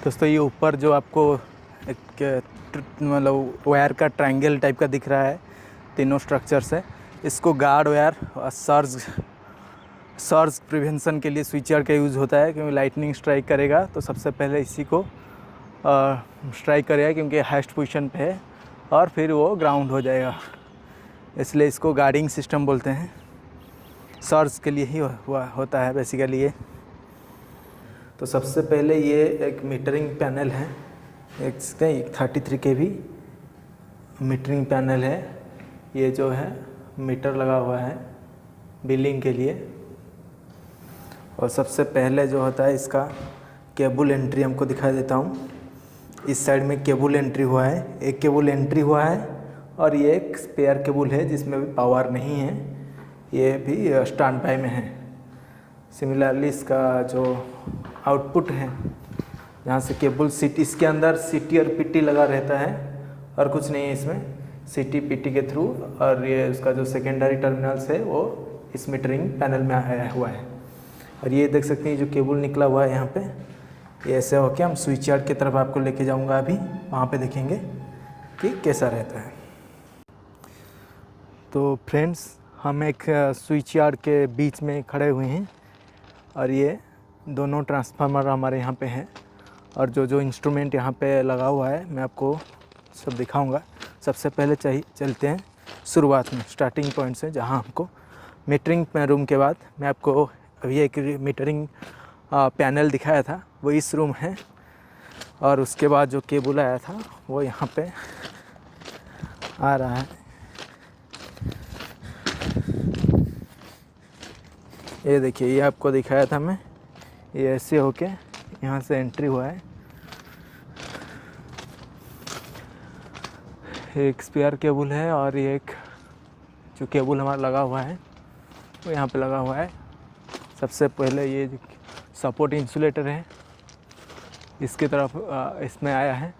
दोस्तों ये ऊपर जो आपको एक मतलब वायर का ट्रायंगल टाइप का दिख रहा है, तीनों स्ट्रक्चर्स है, इसको गार्ड वायर और सर्ज प्रिवेंशन के लिए स्विच यार्ड का यूज़ होता है। क्योंकि लाइटनिंग स्ट्राइक करेगा तो सबसे पहले इसी को स्ट्राइक करेगा क्योंकि हाईएस्ट पोजीशन पे है, और फिर वो ग्राउंड हो जाएगा, इसलिए इसको गार्डिंग सिस्टम बोलते हैं। सर्ज के लिए ही होता है बेसिकली ये। तो सबसे पहले ये एक मीटरिंग पैनल है, एक 33 kV मीटरिंग पैनल है। ये जो है मीटर लगा हुआ है बिलिंग के लिए। और सबसे पहले जो होता है इसका केबल एंट्री हमको दिखा देता हूँ। इस साइड में केबल एंट्री हुआ है, एक केबल एंट्री हुआ है, और ये एक स्पेयर केबल है जिसमें भी पावर नहीं है, ये भी स्टैंड बाय में है। सिमिलरली इसका जो आउटपुट है, जहाँ से केबल सीटी, इसके अंदर सीटी और पीटी लगा रहता है और कुछ नहीं है इसमें, सीटी पीटी के थ्रू। और ये उसका जो सेकेंडरी टर्मिनल्स है वो इस मीटरिंग पैनल में आया हुआ है। और ये देख सकते हैं जो केबल निकला हुआ है यहाँ पे, ये ऐसे होके हम स्विच यार्ड की तरफ आपको लेके जाऊँगा अभी, वहाँ पे देखेंगे कि कैसा रहता है। तो फ्रेंड्स, हम एक स्विच यार्ड के बीच में खड़े हुए हैं और ये दोनों ट्रांसफार्मर हमारे यहाँ पे हैं, और जो जो इंस्ट्रूमेंट यहाँ पे लगा हुआ है मैं आपको सब दिखाऊंगा। सबसे पहले चलते हैं शुरुआत में, स्टार्टिंग पॉइंट से, जहाँ हमको मीटरिंग रूम के बाद मैं आपको अभी एक मीटरिंग पैनल दिखाया था, वो इस रूम है। और उसके बाद जो केबल आया था वो यहाँ पे आ रहा है। ये देखिए, ये आपको दिखाया था मैं, ये ऐसे होके यहाँ से एंट्री हुआ है। एक स्पेयर केबल है और ये एक जो केबल हमारा लगा हुआ है वो यहाँ पे लगा हुआ है। सबसे पहले ये सपोर्ट इंसुलेटर है, इसकी तरफ इसमें आया है,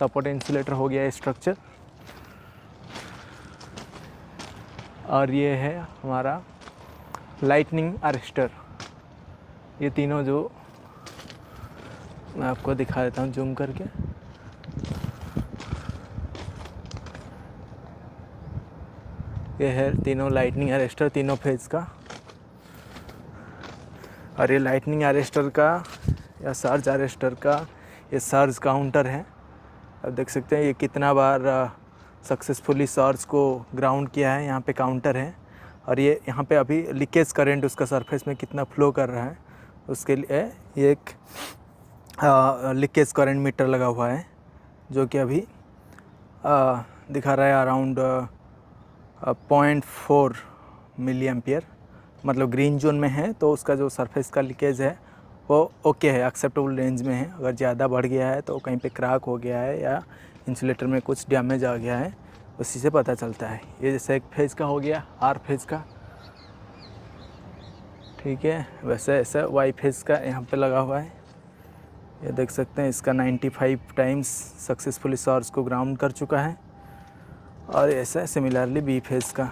सपोर्ट इंसुलेटर हो गया स्ट्रक्चर। और ये है हमारा लाइटनिंग अरेस्टर। ये तीनों जो मैं आपको दिखा देता हूँ जूम करके। ये है तीनों लाइटनिंग अरेस्टर, तीनों फेज का। और ये लाइटनिंग अरेस्टर का या सर्ज अरेस्टर का ये सर्ज काउंटर है। अब देख सकते हैं ये कितना बार सक्सेसफुली सर्ज को ग्राउंड किया है, यहाँ पे काउंटर है। और ये यहाँ पे अभी लीकेज करंट उसका सरफेस में कितना फ्लो कर रहा है उसके लिए ये एक लीकेज करंट मीटर लगा हुआ है, जो कि अभी दिखा रहा है अराउंड 0.4 मिली एम्पियर। मतलब ग्रीन जोन में है तो उसका जो सरफेस का लीकेज है वो ओके है, एक्सेप्टेबल रेंज में है। अगर ज़्यादा बढ़ गया है तो कहीं पे क्रैक हो गया है या इंसुलेटर में कुछ डैमेज आ गया है, उसी से पता चलता है। ये जैसे एक फेज़ का हो गया, आर फेज़ का, ठीक है। वैसे ऐसा वाई फेज़ का यहाँ पे लगा हुआ है। ये देख सकते हैं इसका 95 टाइम्स सक्सेसफुली सर्ज को ग्राउंड कर चुका है। और ऐसा सिमिलरली बी फेज़ का,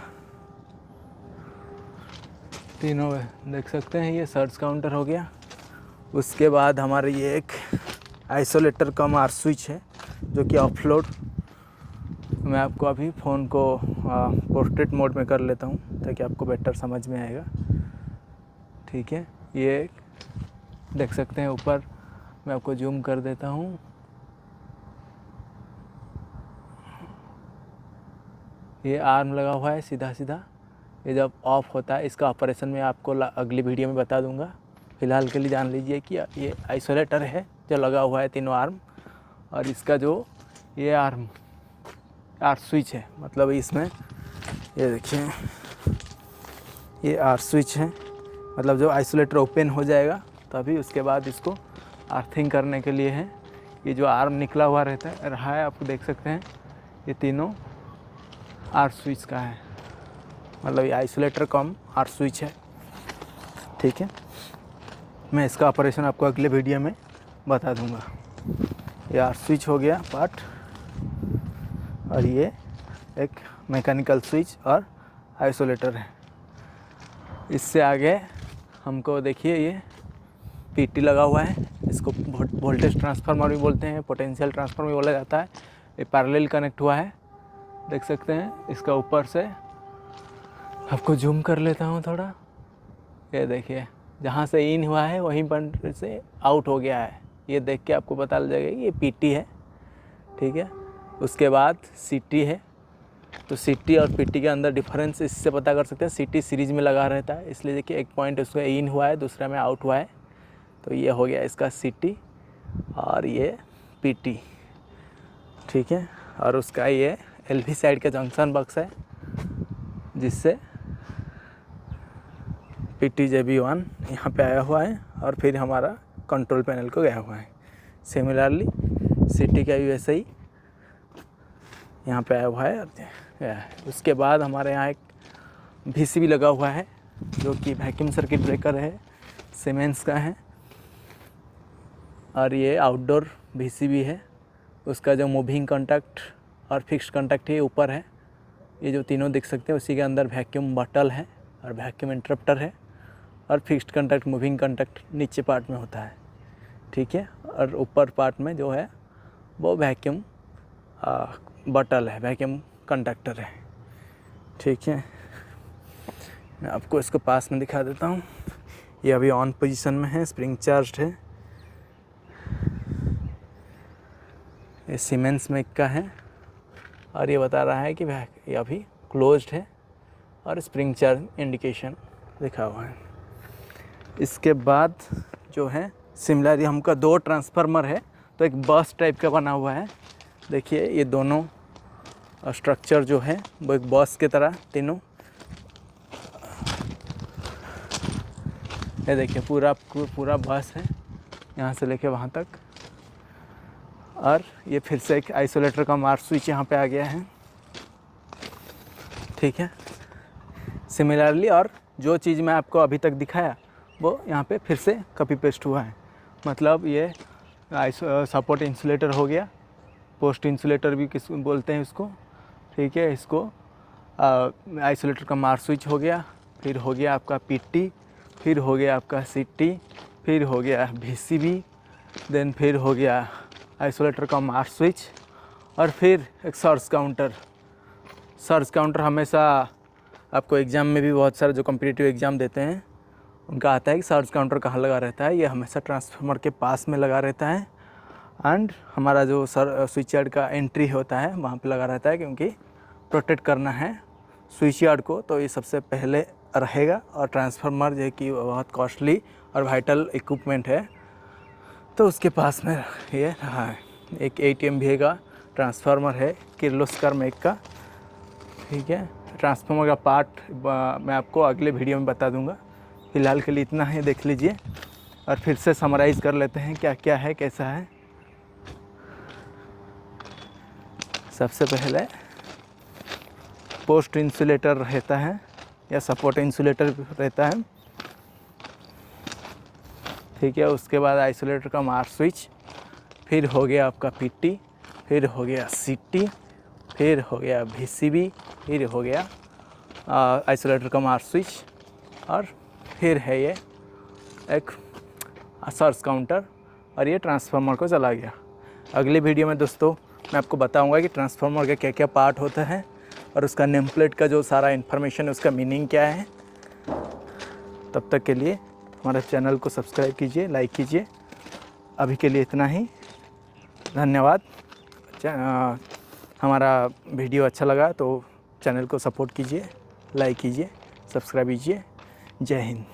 तीनों देख सकते हैं। ये सर्ज काउंटर हो गया। उसके बाद हमारे ये एक आइसोलेटर कम आर स्विच है, जो कि ऑफलोड। मैं आपको अभी फ़ोन को पोर्ट्रेट मोड में कर लेता हूँ ताकि आपको बेटर समझ में आएगा, ठीक है। ये देख सकते हैं ऊपर, मैं आपको जूम कर देता हूँ। ये आर्म लगा हुआ है सीधा सीधा। ये जब ऑफ होता है, इसका ऑपरेशन मैं आपको अगली वीडियो में बता दूंगा। फ़िलहाल के लिए जान लीजिए कि ये आइसोलेटर है जो लगा हुआ है, तीनों आर्म। और इसका जो ये आर्म आर स्विच है, मतलब इसमें ये देखिए ये आर स्विच है, मतलब जो आइसोलेटर ओपन हो जाएगा तभी उसके बाद इसको अर्थिंग करने के लिए है। ये जो आर्म निकला हुआ रहा है, आप देख सकते हैं, ये तीनों आर स्विच का है, मतलब ये आइसोलेटर कम आर स्विच है, ठीक है। मैं इसका ऑपरेशन आपको अगले वीडियो में बता दूंगा। ये आर स्विच हो गया पार्ट, और ये एक मैकेनिकल स्विच और आइसोलेटर है। इससे आगे हमको देखिए ये पीटी लगा हुआ है, इसको वोल्टेज ट्रांसफार्मर भी बोलते हैं, पोटेंशियल ट्रांसफार्मर भी बोला जाता है। ये पैरेलल कनेक्ट हुआ है, देख सकते हैं। इसका ऊपर से आपको जूम कर लेता हूँ थोड़ा, ये देखिए जहाँ से इन हुआ है वहीं पर से आउट हो गया है। ये देख के आपको पता लग जाएगा ये पीटी है, ठीक है। उसके बाद सीटी है, तो सीटी और पीटी के अंदर डिफरेंस इससे पता कर सकते हैं। सीटी सीरीज में लगा रहता है, इसलिए देखिए एक पॉइंट उसमें इन हुआ है, दूसरे में आउट हुआ है, तो ये हो गया इसका सीटी और ये पीटी, ठीक है। और उसका ये एलवी साइड का जंक्शन बॉक्स है, जिससे PTJB1 यहाँ पे आया हुआ है और फिर हमारा कंट्रोल पैनल को गया हुआ है। सिमिलरली सीटी का USA यहाँ पे आया हुआ है। उसके बाद हमारे यहाँ एक VCB लगा हुआ है, जो कि वैक्यूम सर्किट ब्रेकर है, सीमेंस का है। और ये आउटडोर VCB है। उसका जो मूविंग कॉन्टैक्ट और फिक्स्ड कॉन्टैक्ट है ऊपर है, ये जो तीनों देख सकते हैं। उसी के अंदर वैक्यूम बॉटल है और वैक्यूम इंटरप्टर है, और फिक्स्ड कॉन्टैक्ट मूविंग कॉन्टैक्ट नीचे पार्ट में होता है, ठीक है। और ऊपर पार्ट में जो है वो वैक्यूम बॉटल है, वैक्यूम कंडक्टर है, ठीक है। मैं आपको इसको पास में दिखा देता हूँ। ये अभी ऑन पोजीशन में है, स्प्रिंग चार्ज्ड है। ये सीमेंस मेक का है और ये बता रहा है कि ये अभी क्लोज्ड है और स्प्रिंग चार्ज इंडिकेशन लिखा हुआ है। इसके बाद जो है सिमिलरली हमका 2 ट्रांसफार्मर है, तो एक बस टाइप का बना हुआ है। देखिए ये दोनों स्ट्रक्चर जो है वो एक बस की तरह तीनों, ये देखिए पूरा बस है यहाँ से लेके वहाँ तक। और ये फिर से एक आइसोलेटर का मार्क स्विच यहाँ पे आ गया है, ठीक है। सिमिलरली और जो चीज़ मैं आपको अभी तक दिखाया वो यहाँ पे फिर से कॉपी पेस्ट हुआ है। मतलब ये सपोर्ट इंसुलेटर हो गया, पोस्ट इंसुलेटर भी किस बोलते हैं इसको, ठीक है। इसको आइसोलेटर का मार्क स्विच हो गया, फिर हो गया आपका पीटी, फिर हो गया आपका सीटी, फिर हो गया VCB, देन फिर हो गया आइसोलेटर का मार्क स्विच, और फिर एक सर्ज काउंटर। सर्ज काउंटर हमेशा आपको एग्ज़ाम में भी बहुत सारे जो कॉम्पिटिटिव एग्ज़ाम देते हैं उनका आता है कि सर्ज काउंटर कहाँ लगा रहता है। ये हमेशा ट्रांसफार्मर के पास में लगा रहता है, एंड हमारा जो स्विच यार्ड का एंट्री होता है वहाँ पे लगा रहता है, क्योंकि प्रोटेक्ट करना है स्विच यार्ड को, तो ये सबसे पहले रहेगा। और ट्रांसफार्मर जो कि बहुत कॉस्टली और वाइटल इक्विपमेंट है, तो उसके पास में ये रहा है। एक 8 MVA का ट्रांसफार्मर है किर्लोस्कर मेक का, ठीक है। ट्रांसफार्मर का पार्ट मैं आपको अगले वीडियो में बता दूंगा। फ़िलहाल के लिए इतना ही, देख लीजिए। और फिर से समराइज़ कर लेते हैं क्या क्या है, कैसा है। सबसे पहले पोस्ट इंसुलेटर रहता है या सपोर्ट इंसुलेटर रहता है, ठीक है। उसके बाद आइसोलेटर का मार्क स्विच, फिर हो गया आपका पीटी, फिर हो गया सीटी, फिर हो गया VCB, फिर हो गया आइसोलेटर का मार्क स्विच, और फिर है ये एक सर्ज काउंटर, और ये ट्रांसफार्मर को चला गया। अगले वीडियो में दोस्तों मैं आपको बताऊंगा कि ट्रांसफार्मर के क्या क्या पार्ट होता है और उसका नेम प्लेट का जो सारा इन्फॉर्मेशन है उसका मीनिंग क्या है। तब तक के लिए हमारे चैनल को सब्सक्राइब कीजिए, लाइक कीजिए। अभी के लिए इतना ही, धन्यवाद। हमारा वीडियो अच्छा लगा तो चैनल को सपोर्ट कीजिए, लाइक कीजिए, सब्सक्राइब कीजिए। जय हिंद।